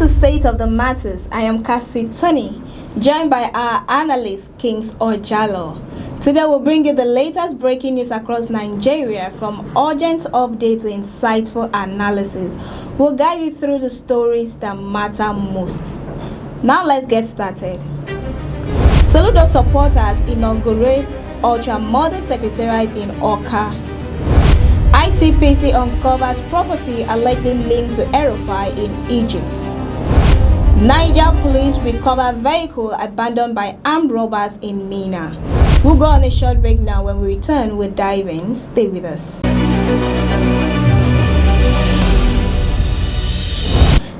to State of the Matters, I am Cassie Tony, joined by our analyst, Kings Ojalo. Today we'll bring you the latest breaking news across Nigeria, from urgent updates to insightful analysis. We'll guide you through the stories that matter most. Now let's get started. Soludo supporters inaugurate ultra-modern secretariat in Awka. ICPC uncovers property allegedly linked to el-rufai in Egypt. Niger police recover vehicle abandoned by armed robbers in Mina. We'll go on a short break now. When we return, we'll dive in. Stay with us.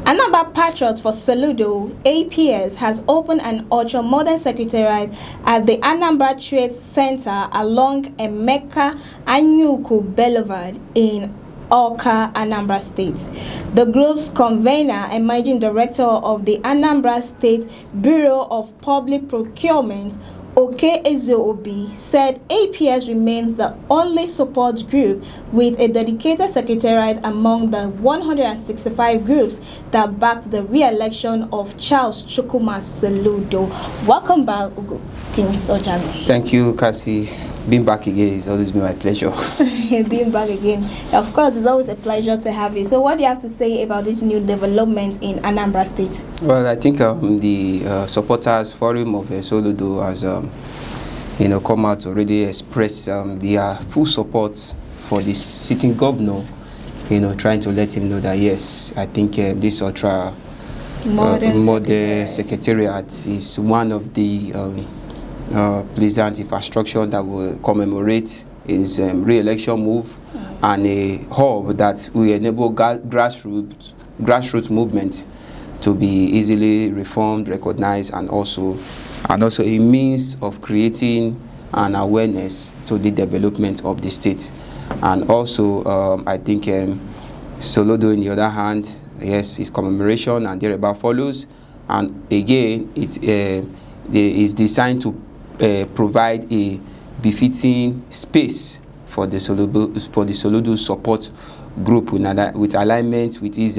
Anambra Patriots for Soludo, APS, has opened an ultra-modern secretariat at the Anambra Trade Center along Emeka Anyuku Boulevard in Awka, Anambra State. The group's convener and managing director of the Anambra State Bureau of Public Procurement, Oke Ezeobi, said APS remains the only support group with a dedicated secretariat among the 165 groups that backed the re-election of Charles Chukwuma Soludo. Welcome back, Kings Ojalo. Thank you, Cassie. Being back again has always been my pleasure. Being back again. Of course, it's always a pleasure to have you. So what do you have to say about this new development in Anambra State? Well, I think the supporters forum of Soludo has come out to already express their full support for the sitting governor, trying to let him know that yes, I think this ultra modern secretariat is one of the pleasant infrastructure that will commemorate his re-election move, and a hub that will enable grassroots movement to be easily reformed, recognized, and also a means of creating an awareness to the development of the state. And also, I think Soludo, on the other hand, yes, its commemoration and thereabout follows. And again, it is designed to provide a befitting space for the Soludo support group with alignment with his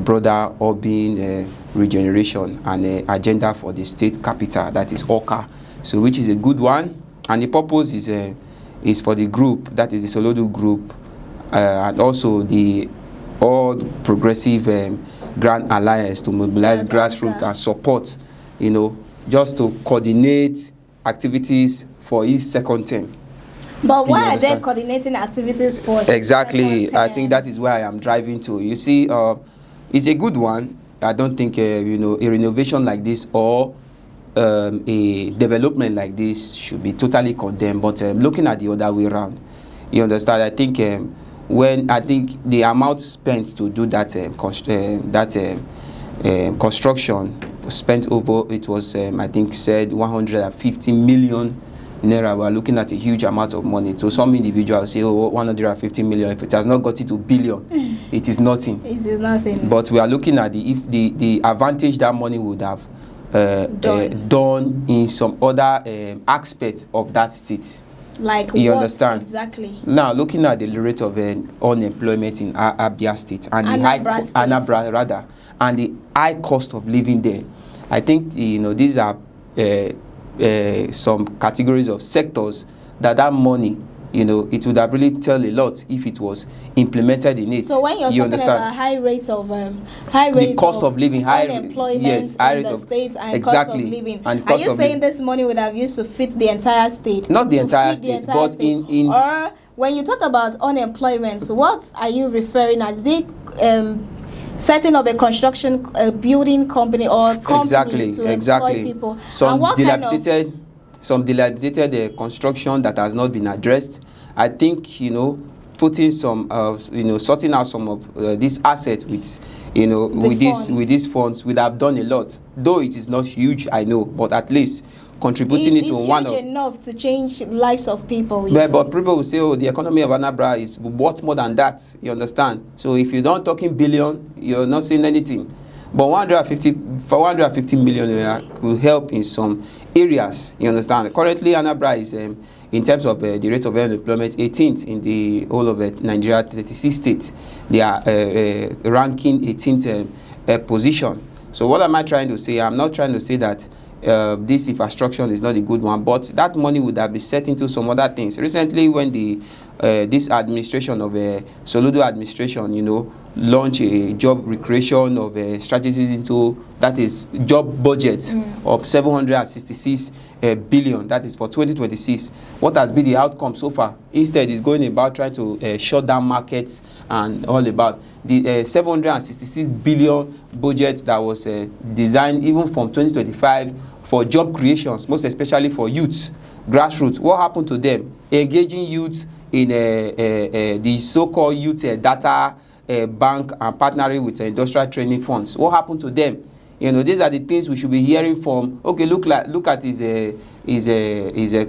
broader urban regeneration and agenda for the state capital, that is Awka. So, which is a good one, and the purpose is for the group, that is the Soludo group, and also the All Progressive Grand Alliance, to mobilize grassroots and support, just to coordinate activities for his second term. But why are they coordinating activities for exactly? I think that is where I am driving to. You see, it's a good one. I don't think a renovation like this or a development like this should be totally condemned. But looking at the other way around, you understand? I think the amount spent to do that construction spent over, it was I think said 150 million naira. We're looking at a huge amount of money. So some individuals say, 150 million. If it has not got it to billion, it is nothing. It is nothing. But we are looking at the advantage that money would have done in some other aspects of that state. Like you what understand? Exactly. Now, looking at the rate of unemployment in Abia State and Anambra and the high cost of living there, I think these are some categories of sectors that money, it would have really tell a lot if it was implemented in it. So when you're talking about high rates of the cost of living, unemployment in the states and exactly, cost of living, and are you saying this money would have used to fit the entire state? Not the entire state, but in or when you talk about unemployment, so what are you referring as? Is it setting up a construction building company or company to employ people? Some dilapidated construction that has not been addressed. I think putting some sorting out some of these assets with these funds would have done a lot. Though it is not huge, I know, but at least contributing it to one of enough to change lives of people. But people will say, the economy of Anambra is worth more than that. You understand? So if you don't talking billion, you're not saying anything. But 150 million could help in some areas. You understand? Currently, Anambra is in terms of the rate of unemployment 18th in the whole of Nigeria, 36 states. They are ranking 18th position. So what am I trying to say? I'm not trying to say that this infrastructure is not a good one, but that money would have been set into some other things. Recently, when the this administration of Soludo administration, launch a job recreation of strategies into, that is job budget of 766 billion, that is for 2026. What has been the outcome so far? Instead, is going about trying to shut down markets and all about the 766 billion budget that was designed even from 2025 for job creations, most especially for youth, grassroots. What happened to them? Engaging youth in the so-called youth data bank and partnering with industrial training funds. What happened to them? These are the things we should be hearing from. Okay, look at his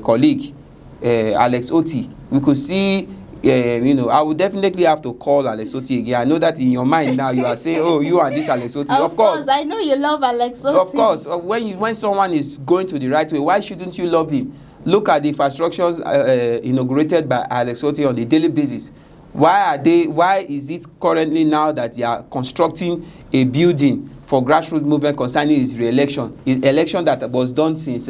colleague, Alex Oti. We could see. I would definitely have to call Alex Oti again. I know that in your mind now you are saying, oh, you and this Alex Oti. Of course, I know you love Alex Oti. Of course, when someone is going to the right way, why shouldn't you love him? Look at the infrastructures inaugurated by Alex Oti on a daily basis. Why is it currently now that they are constructing a building for grassroots movement concerning his re-election? Election that was done since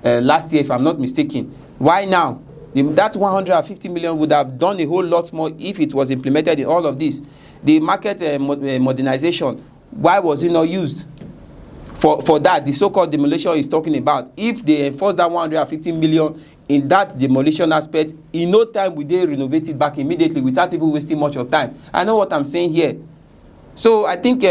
last year, if I'm not mistaken. Why now? That 150 million would have done a whole lot more if it was implemented in all of this. The market modernization, why was it not used? For that, the so-called demolition is talking about. If they enforce that 150 million in that demolition aspect, in no time will they renovate it back immediately without even wasting much of time. I know what I'm saying here. So I think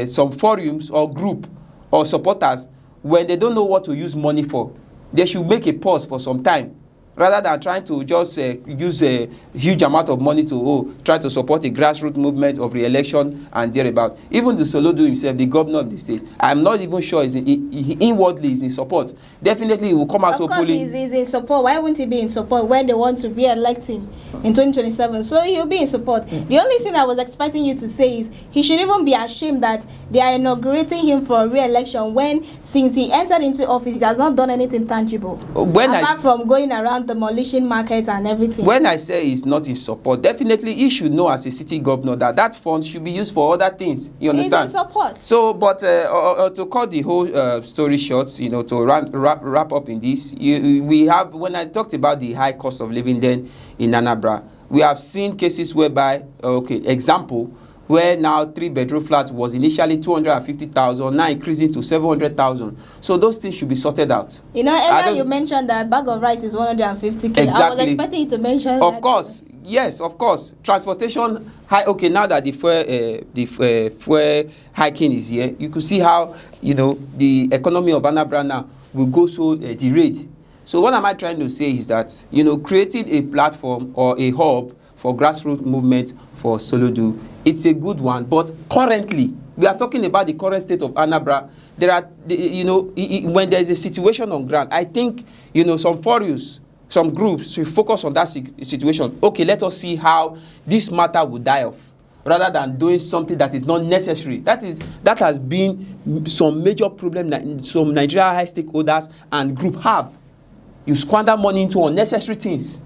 some forums or group or supporters, when they don't know what to use money for, they should make a pause for some time, rather than trying to just use a huge amount of money to try to support a grassroots movement of re-election and thereabout. Even the Soludo himself, the governor of the state, I'm not even sure inwardly is in support. Definitely he will come out openly. Of course he's in support. Why wouldn't he be in support when they want to re-elect him in 2027? So he'll be in support. The only thing I was expecting you to say is he should even be ashamed that they are inaugurating him for a re-election when, since he entered into office, he has not done anything tangible. Apart from going around demolition market and everything. When I say he's not in support, definitely he should know as a city governor that fund should be used for other things. You understand? He's in support. So, but to cut the whole story short, to wrap up in this, we have, when I talked about the high cost of living then in Anambra, we have seen cases whereby, example, where now 3-bedroom flat was initially 250,000, now increasing to 700,000. So those things should be sorted out. Earlier you mentioned that a bag of rice is 150k. Exactly. I was expecting you to mention of that. Course, yes, of course. Transportation high. Okay, now that the fuel hiking is here, you could see how the economy of Anambra now will go so derailed. So what am I trying to say is that creating a platform or a hub for grassroots movement for Soludo, it's a good one. But currently, we are talking about the current state of Anambra. There are, when there is a situation on ground, I think, some forums, some groups should focus on that situation. Okay, let us see how this matter will die off, rather than doing something that is not necessary. That has been some major problem that some Nigerian high stakeholders and group have. You squander money into unnecessary things.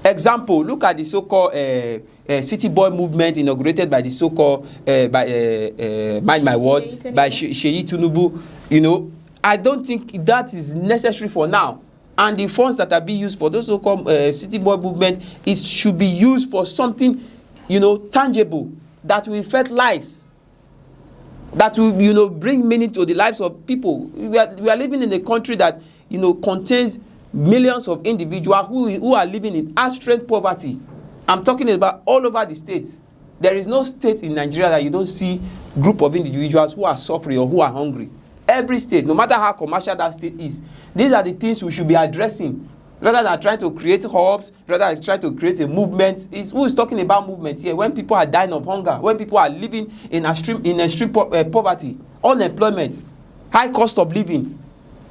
Example, look at the so-called City Boy movement inaugurated by the so-called Mind My Word by Sheyi Tinubu. I don't think that is necessary for now. And the funds that are being used for those so-called City Boy movement should be used for something, tangible that will affect lives, that will, bring meaning to the lives of people. We are living in a country that, contains millions of individuals who are living in extreme poverty. I'm talking about all over the states. There is no state in Nigeria that you don't see group of individuals who are suffering or who are hungry. Every state, no matter how commercial that state is, these are the things we should be addressing, rather than trying to create hubs, rather than trying to create a movement. Who is talking about movement here? When people are dying of hunger, when people are living in extreme poverty, unemployment, high cost of living.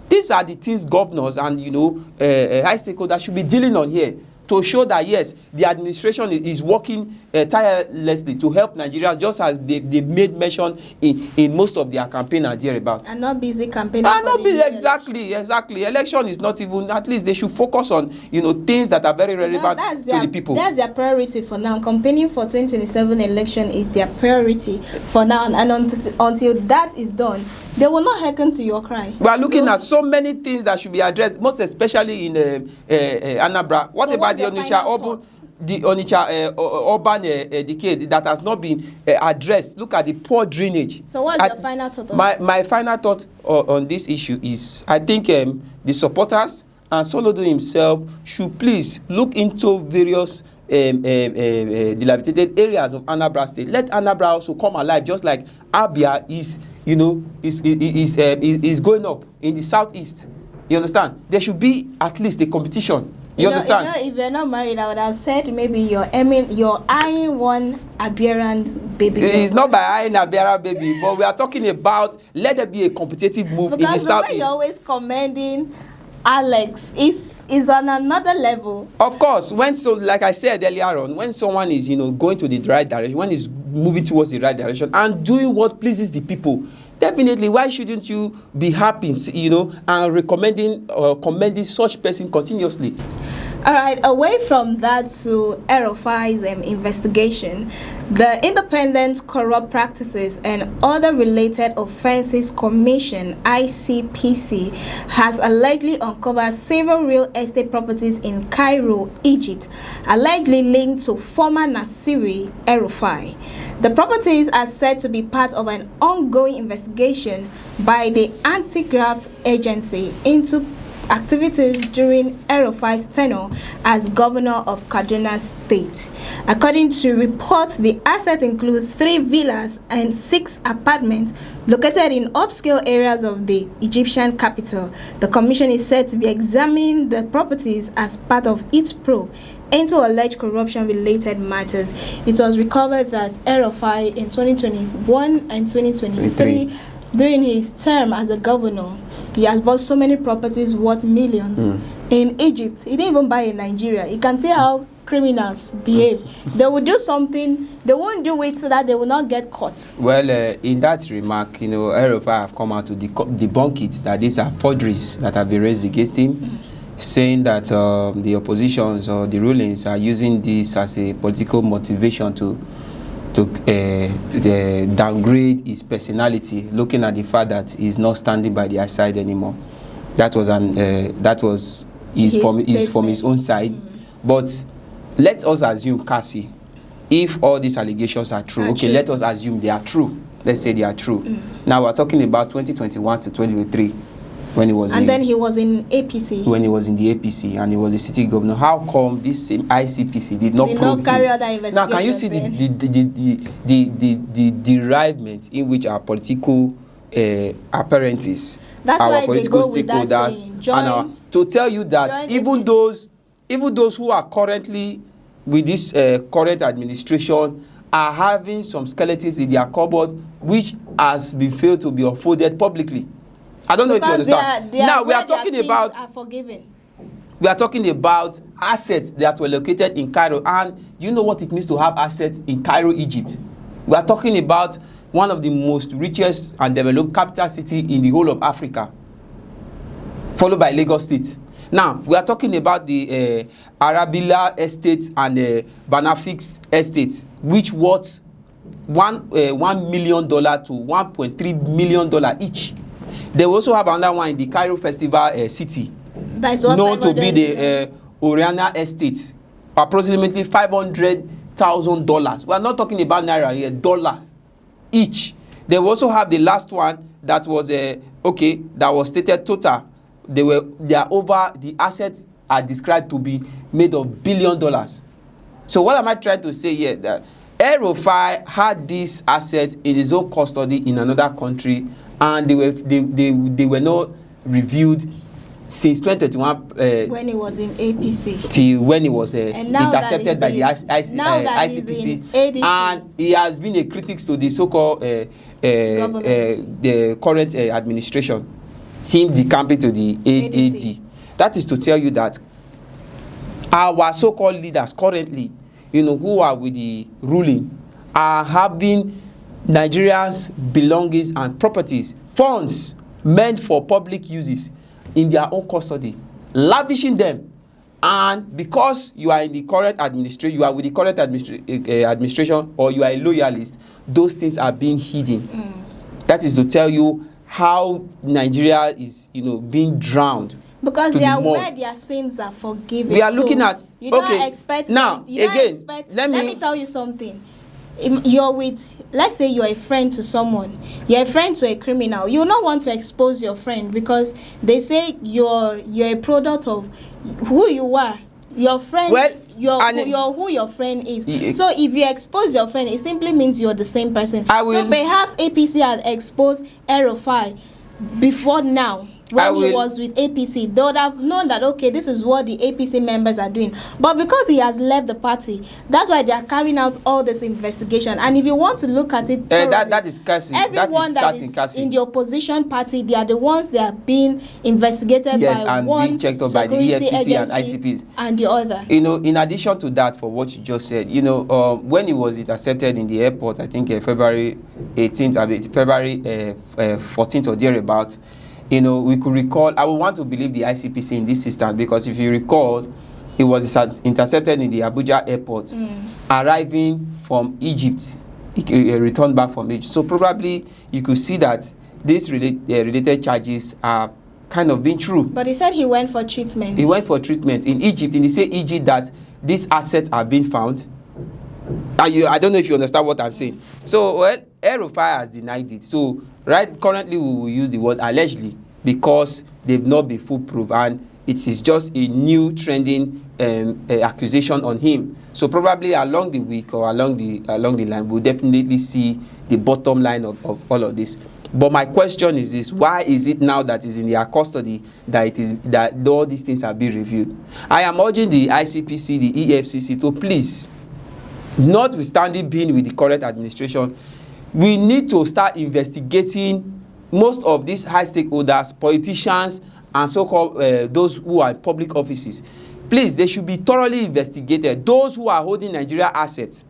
These are the things governors and high stakeholders should be dealing on here, to show that yes, the administration is working tirelessly to help Nigerians, just as they made mention in most of their campaign and thereabouts. And not busy campaigning. And not busy, exactly. Election is not even, at least they should focus on, things that are very relevant to the people. That's their priority for now. Campaigning for 2027 election is their priority for now, and until that is done, they will not hearken to your cry. We are looking at so many things that should be addressed, most especially in Anambra. What about the Onitsha urban decade that has not been addressed? Look at the poor drainage. So what's your final thought on this? My final thought on this issue is, I think the supporters and Soludo himself should please look into various dilapidated areas of Anambra State. Let Anambra also come alive, just like Abia is going up in the southeast. You understand? There should be at least a competition. You understand? If you're not married, I would have said maybe you're eyeing one aberrant baby. It's not by eyeing aberrant baby, but we are talking about, let there be a competitive move in the southeast. Because you're always commending Alex is on another level. Of course, like I said earlier on, when someone is going to the right direction, when is moving towards the right direction and doing what pleases the people, definitely, why shouldn't you be happy, and commending such person continuously? All right, away from that to el-rufai's investigation, the Independent Corrupt Practices and Other Related Offences Commission, ICPC, has allegedly uncovered several real estate properties in Cairo, Egypt, allegedly linked to former Nasiri el-Rufai. The properties are said to be part of an ongoing investigation by the Anti-Graft Agency into activities during el-Rufai's tenure as governor of Kaduna State. According to reports, the assets include 3 villas and 6 apartments located in upscale areas of the Egyptian capital. The commission is said to be examining the properties as part of its probe into alleged corruption-related matters. It was recovered that el-Rufai in 2021 and 2023, during his term as a governor, he has bought so many properties worth millions in Egypt. He didn't even buy in Nigeria. You can see how criminals behave. They will do something, they won't do it so that they will not get caught. Well, in that remark, el-Rufai have come out to debunk it, that these are forgeries that have been raised against him, saying that the oppositions or the rulings are using this as a political motivation to downgrade his personality, looking at the fact that he's not standing by their side anymore. That was from his own side. But let us assume, Cassie, if all these allegations are true, let us assume they are true. Let's say they are true. Now we're talking about 2021 to 2023. Then he was in APC. When he was in the APC and he was a city governor, how come this same ICPC did not carry out that investigation? Now, can you see the derivement in which our political apparencies, our political stakeholders, to tell you that even those who are currently with this current administration are having some skeletons in their cupboard which has been failed to be unfolded publicly. I don't know if you understand. Now we are talking about we are talking about assets that were located in Cairo. And do you know what it means to have assets in Cairo, Egypt? We are talking about one of the most richest and developed capital city in the whole of Africa, followed by Lagos State. Now we are talking about the Arabilla Estate and the Banafix Estate, which worth $1 million to $1.3 million each. They also have another one in the Cairo Festival City, known to be the Oriana Estate, approximately $500,000. We are not talking about naira here, dollars each. They also have the last one that was that was stated total. The assets are described to be made of $1 billion. So what am I trying to say here? That el-Rufai had this asset in his own custody in another country, and they were not reviewed since 2021 when he was in APC till when he was intercepted by the ICPC, and he has been a critic to the so-called the current administration, him decamping to the AD. That is to tell you that our so-called leaders currently, who are with the ruling, are having Nigerians' belongings and properties, funds meant for public uses in their own custody, lavishing them. And because you are in the current administration, you are with the current administration, or you are a loyalist, those things are being hidden. That is to tell you how Nigeria is, being drowned. Because they are aware their sins are forgiven. We are looking at, you don't expect now again. Let me tell you something. You're with, let's say you're a friend to someone, you're a friend to a criminal. You will not want to expose your friend, because they say you're a product of who you are. Your friend, you're who your friend is. So if you expose your friend, it simply means you're the same person. So perhaps APC had exposed el-rufai before now. When he was with APC, they would have known that, okay, this is what the APC members are doing. But because he has left the party, that's why they are carrying out all this investigation. And if you want to look at it thoroughly, that is Cassie. Everyone that is in the opposition party, they are the ones that are being investigated by one being checked up by the EFCC and ICPC and the other. In addition to that, for what you just said, when he was intercepted in the airport, I think February 18th, February 14th or thereabouts, we could recall, I would want to believe the ICPC in this instance, because if you recall, it was intercepted in the Abuja airport, arriving from Egypt, returned back from Egypt. So probably you could see that these related charges are kind of being true. But he said he went for treatment. He went for treatment in Egypt, and they say Egypt that these assets are being found. I don't know if you understand what I'm saying. So, el-rufai has denied it. So, currently we will use the word allegedly, because they've not been foolproof, and it is just a new trending accusation on him. So probably along the week or along the line, we'll definitely see the bottom line of all of this. But my question is this: why is it now that is in their custody that all these things are being reviewed? I am urging the ICPC, the EFCC to please, notwithstanding being with the current administration, we need to start investigating most of these high stakeholders, politicians, and so-called those who are in public offices. Please, they should be thoroughly investigated. Those who are holding Nigeria assets.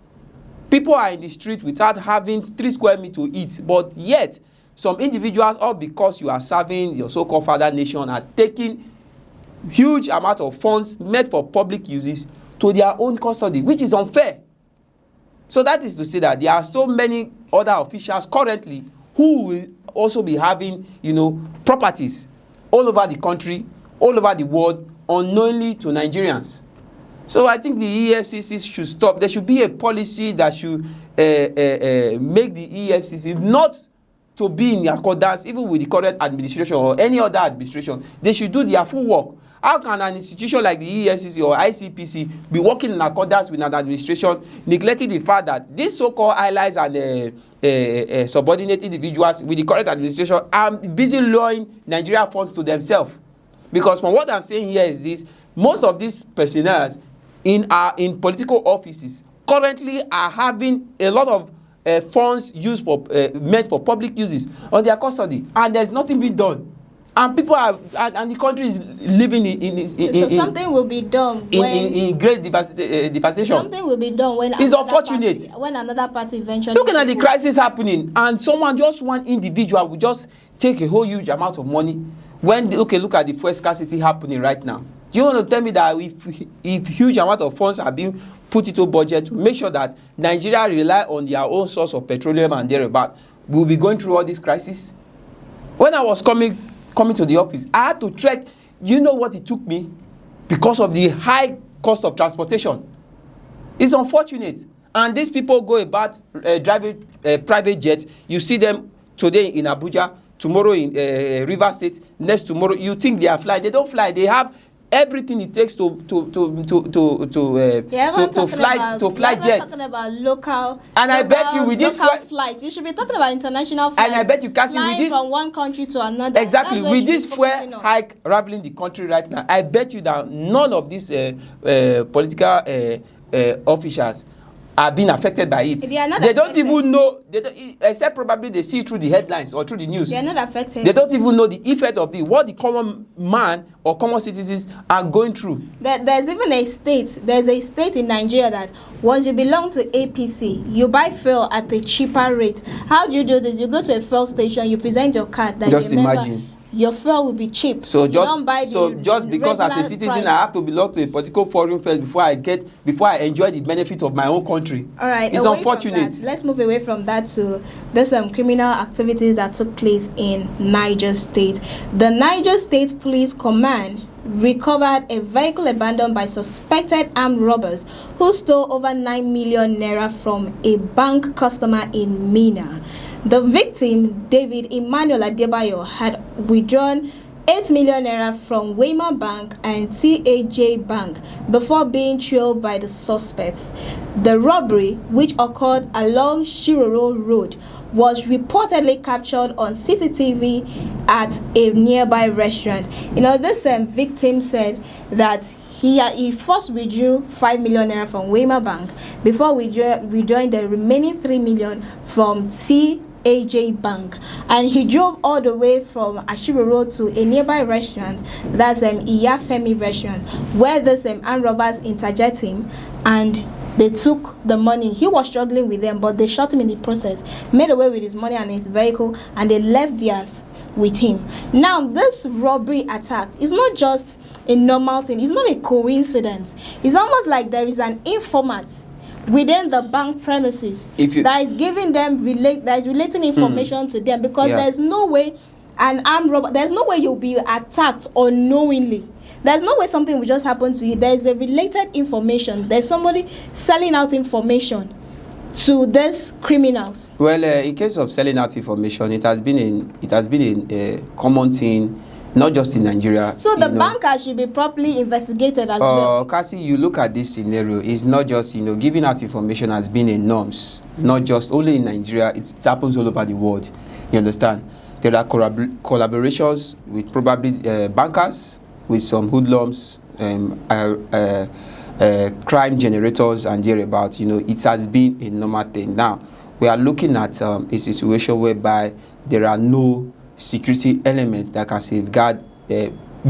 People are in the street without having 3 square meters to eat, but yet some individuals, all because you are serving your so-called father nation, are taking huge amount of funds meant for public uses to their own custody, which is unfair. So that is to say that there are so many other officials currently who will also be having, properties all over the country, all over the world, unknowingly to Nigerians. So I think the EFCC should stop. There should be a policy that should make the EFCC not to be in accordance even with the current administration or any other administration. They should do their full work. How can an institution like the EFCC or ICPC be working in accordance with an administration, neglecting the fact that these so-called allies and subordinate individuals with the current administration are busy lowering Nigeria funds to themselves? Because from what I'm saying here is this: most of these personnel in political offices currently are having a lot of funds used for meant for public uses on their custody, and there's nothing being done. And people are, and the country is living in so something will be done in great devastation. Something will be done when it's unfortunate when another party eventually. Looking at the crisis happening, and one individual will just take a whole huge amount of money. When look at the fuel scarcity happening right now. Do you want to tell me that if huge amount of funds are being put into budget to make sure that Nigeria rely on their own source of petroleum and thereabout, we'll be going through all this crisis? When I was coming to the office, I had to trek. You know what it took me? Because of the high cost of transportation. It's unfortunate. And these people go about driving private jets. You see them today in Abuja, tomorrow in Rivers State, next tomorrow. You think they are flying. They don't fly. They have everything it takes to fly jets. Talking about local, and I bet you with this flights, you should be talking about international flights. And I bet you, Cassie, with this from one country to another. Exactly, with this fuel hike raveling the country right now, I bet you that none of these political officials are being affected by it. They are not They don't affected. even know, except probably they see through the headlines or through the news. They are not affected. They don't even know the effect of what the common man or common citizens are going through. There's even a state. There's a state in Nigeria that once you belong to APC, you buy fuel at a cheaper rate. How do you do this? You go to a fuel station, you present your card. That Just imagine. Your fuel will be cheap. So just because as a regular citizen price. I have to belong to a political forum first before I enjoy the benefit of my own country. All right, it's away unfortunate. from that, let's move away from that to there's some criminal activities that took place in Niger State. The Niger State Police Command recovered a vehicle abandoned by suspected armed robbers who stole over 9 million naira from a bank customer in Mina. The victim, David Emmanuel Adebayo, had withdrawn 8 million naira from Wema Bank and TAJ Bank before being trailed by the suspects. The robbery, which occurred along Shiroro Road, was reportedly captured on CCTV at a nearby restaurant. This victim said that he first withdrew 5 million naira from Wema Bank before withdrawing the remaining 3 million from TAJ Bank, and he drove all the way from Ashiro Road to a nearby restaurant, that's Iyafemi restaurant, where these armed robbers intercepted him and they took the money. He was struggling with them, but they shot him in the process, made away with his money and his vehicle, and they left theirs with him. Now, this robbery attack is not just a normal thing. It's not a coincidence. It's almost like there is an informant within the bank premises that is giving them relating information to them, because there's no way an armed robber, there's no way you'll be attacked unknowingly. There's no way something will just happen to you. There's a related information. There's somebody selling out information to these criminals. Well, in case of selling out information, it has been a common thing, not just in Nigeria. So the bankers should be properly investigated as well. Cassie, you look at this scenario, it's not just, giving out information has been a norms, not just only in Nigeria, it happens all over the world. You understand? There are collaborations with probably bankers, with some hoodlums, crime generators and thereabouts. It has been a normal thing. Now, we are looking at a situation whereby there are no security elements that can safeguard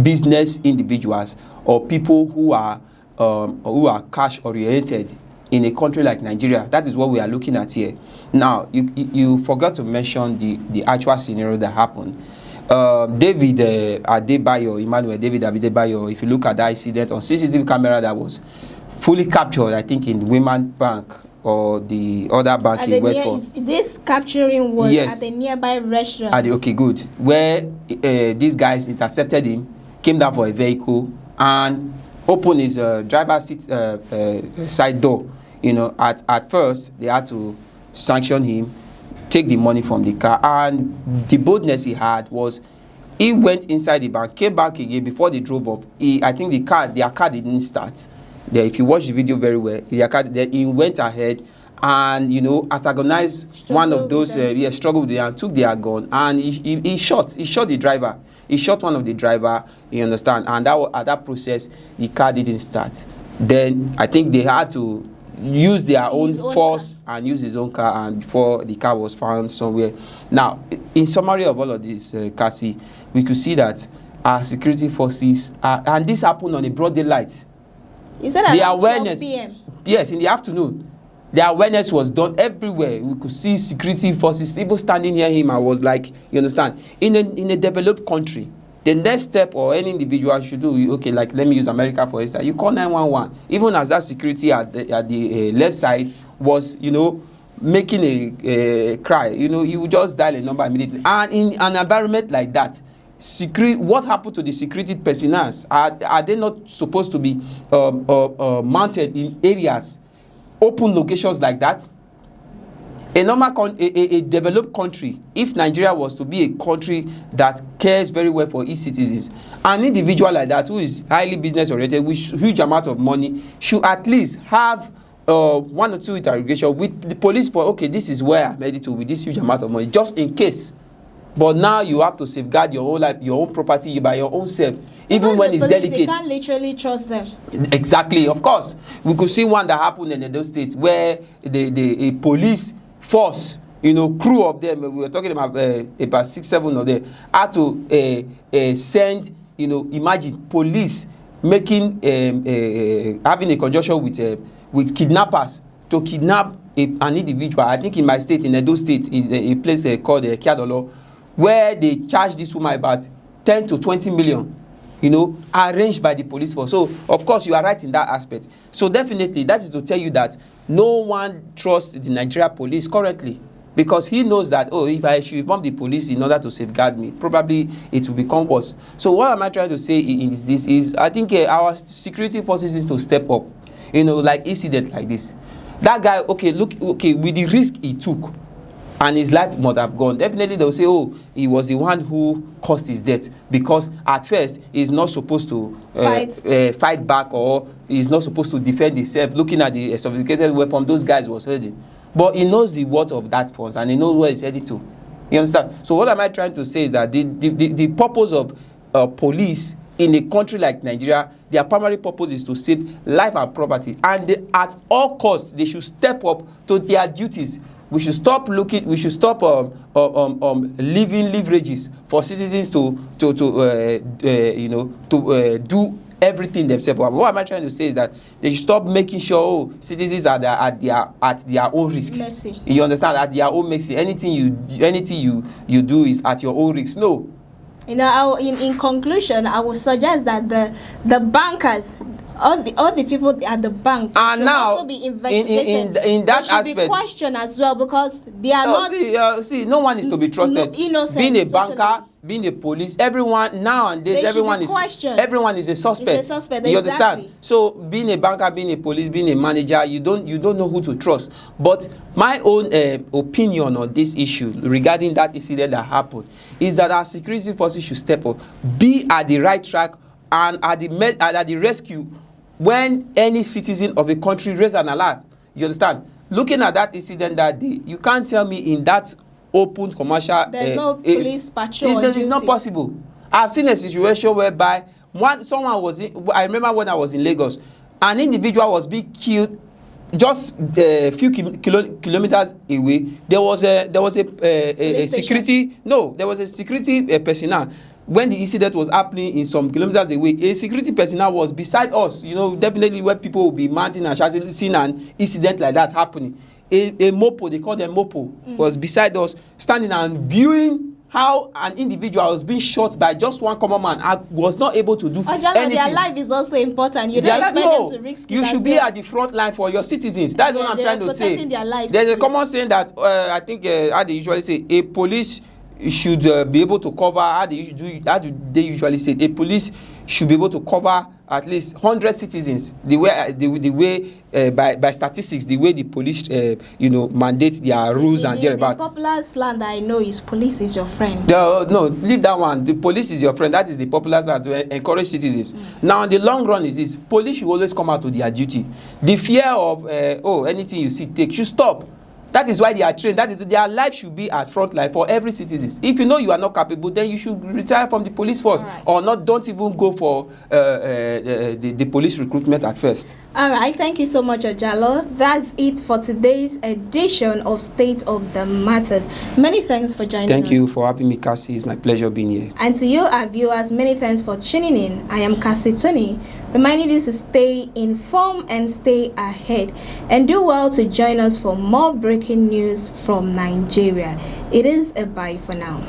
business individuals or people who are cash oriented in a country like Nigeria. That is what we are looking at here. Now, you forgot to mention the actual scenario that happened. David Adebayo, Emmanuel David Adebayo, if you look at that incident on CCTV camera that was fully captured, I think in Women Bank or the other bank he went for. This capturing was at a nearby restaurant. Okay, good. Where these guys intercepted him, came down for a vehicle and opened his driver's seat side door. At first they had to sanction him, take the money from the car, and the boldness he had was he went inside the bank, came back again before they drove off. I think their car didn't start. If you watch the video very well, he went ahead and antagonized one of those struggled with them and took their gun, and he shot the driver. He shot one of the driver, you understand, and at that process the car didn't start. Then I think they had to use their own force and use his own car, and before the car was found somewhere. Now, in summary of all of this, Cassie, we could see that our security forces and this happened on a broad daylight. You said the at 12 awareness p.m. Yes, in the afternoon. The awareness was done everywhere. We could see security forces even standing near him. I was like, you understand, in a developed country, the next step or any individual should do, okay, like let me use America for instance, you call 911. Even as that security at the left side was, making a cry, you would just dial a number immediately. And in an environment like that, what happened to the security personnel? Are they not supposed to be mounted in areas, open locations like that? A developed country, if Nigeria was to be a country that cares very well for its citizens, an individual like that who is highly business oriented with huge amount of money should at least have 1 or 2 interrogation with the police for, okay, this is where I'm headed to with this huge amount of money, just in case But now you have to safeguard your own life, your own property by your own self, even when it's delicate. You can't literally trust them. Exactly, of course. We could see one that happened in those states where a police force, crew of them, we were talking about 6-7 of them, had to send, imagine police making having a conjunction with kidnappers to kidnap an individual. I think in my state, in Edo State, is a place called Kiadolo, where they charge this woman about 10 to 20 million, arranged by the police force. So, of course, you are right in that aspect. So, definitely, that is to tell you that no one trusts the Nigeria police currently, because he knows that, if I should inform the police in order to safeguard me, probably it will become worse. So, what am I trying to say in this is, I think our security forces need to step up, like incident like this. That guy, with the risk he took, and his life must have gone. Definitely they'll say, he was the one who caused his death, because at first he's not supposed to fight back, or he's not supposed to defend himself, looking at the sophisticated weapon those guys was holding. But he knows the worth of that force, and he knows where he's heading to. You understand? So what am I trying to say is that the purpose of police in a country like Nigeria, their primary purpose is to save life and property, and at all costs they should step up to their duties. We should stop leaving leverages for citizens to do everything themselves. What am I trying to say is that they should stop making sure citizens are at their own risk. Mercy. You understand? At their own mercy. Anything you do is at your own risk. No. In conclusion, I would suggest that the bankers, all the people at the bank, should now also be investigated. In that they should aspect, be questioned as well, because they are not. See, no one is to be trusted. Innocent, being a banker, totally. Being a police, everyone nowadays, everyone is a suspect. It's a suspect. You exactly. understand? So being a banker, being a police, being a manager, you don't know who to trust. But my own opinion on this issue regarding that incident that happened is that our security forces should step up, be at the right track, and at the rescue when any citizen of a country raises an alert. You understand? Looking at that incident that day, you can't tell me in that open commercial, there's no police patrol. It is not possible. I've seen a situation whereby someone was I remember when I was in Lagos, an individual was being killed just a few kilometers away. There was a security personnel. When the incident was happening in some kilometers away, a security personnel was beside us. Definitely where people will be mounting and shouting, seeing an incident like that happening. A mopo, they call them mopo, was beside us, standing and viewing how an individual was being shot by just one common man. I was not able to do anything. Their life is also important. You don't expect them to risk it. You should be at the front line for your citizens. That's what I'm trying to say. Their lives There's a common saying that I think how they usually say, a police should be able to cover, how do they usually say, a police should be able to cover at least 100 citizens, the way by statistics, the way the police mandate their rules and thereabout. The popular slang that I know is police is your friend. No, leave that one. The police is your friend. That is the popular slang to encourage citizens. Now, in the long run is this: police should always come out to their duty. The fear of anything you see take should stop. That is why they are trained. That is, their life should be at front line for every citizen. If you know you are not capable, then you should retire from the police force, or not. Don't even go for the police recruitment at first. All right, thank you so much, Ojalo. That's it for today's edition of State of the Matters. Many thanks for joining us. Thank you for having me, Cassie. It's my pleasure being here. And to you, our viewers, many thanks for tuning in. I am Cassie Tony, reminding you to stay informed and stay ahead. And do well to join us for more breaking news from Nigeria. It is a bye for now.